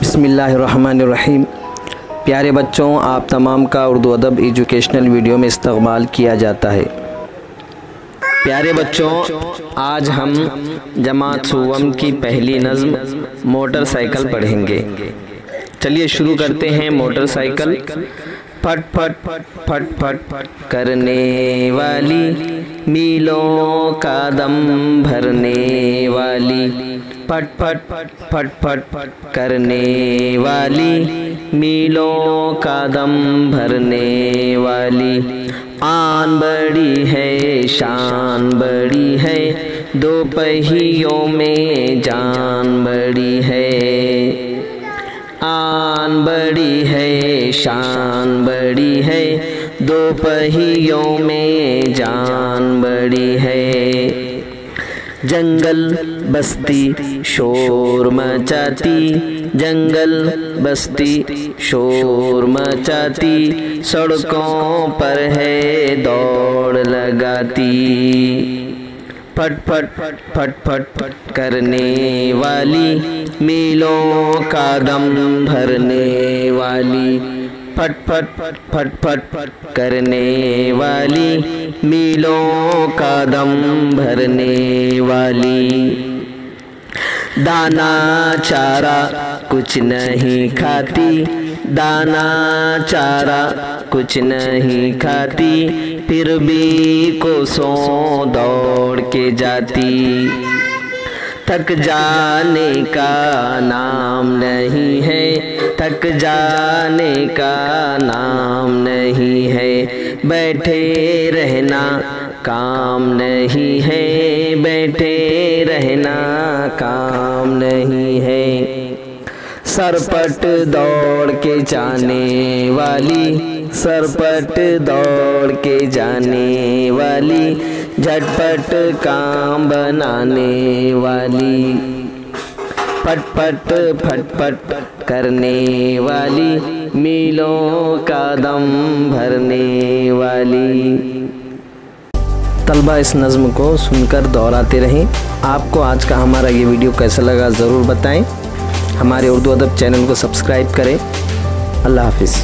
बिस्मिल्लाहिर्रहमानिर्रहीम। प्यारे बच्चों, आप तमाम का उर्दू अदब एजुकेशनल वीडियो में इस्तक़बाल किया जाता है। प्यारे बच्चों, आज हम जमात सुवम की पहली नज़्म मोटरसाइकिल पढ़ेंगे। चलिए शुरू करते हैं। मोटरसाइकिल। फट फट फट फट फट करने वाली, मीलों का दम भरने वाली। फट फट फट फट फट करने वाली, मीलों का दम भरने वाली। आन बड़ी है, शान बड़ी है, दो पहियों में जान बड़ी है। आन बड़ी है, शान बड़ी है, दो पहियों में जान बड़ी है। जंगल बस्ती शोर मचाती, जंगल बस्ती शोर मचाती, सड़कों पर है दौड़ लगाती। फट फट फट फट फट करने वाली, मीलों का दम भरने वाली। फट फट फट फट फट करने वाली, मीलों का दम भरने वाली। दाना चारा कुछ नहीं खाती, दाना चारा कुछ नहीं खाती, फिर भी कोसों दौड़ के जाती। थक जाने का नाम नहीं है, थक जाने का नाम नहीं है, बैठे रहना काम नहीं है, बैठे रहना काम नहीं है। सरपट दौड़ के जाने वाली, सरपट दौड़ के जाने वाली, झटपट काम बनाने वाली। फट फट फट फट करने वाली, मीलों का दम भरने वाली। तलबा इस नज़्म को सुनकर दोहराते रहें। आपको आज का हमारा ये वीडियो कैसा लगा ज़रूर बताएं। हमारे उर्दू अदब चैनल को सब्सक्राइब करें। अल्लाह हाफिज़।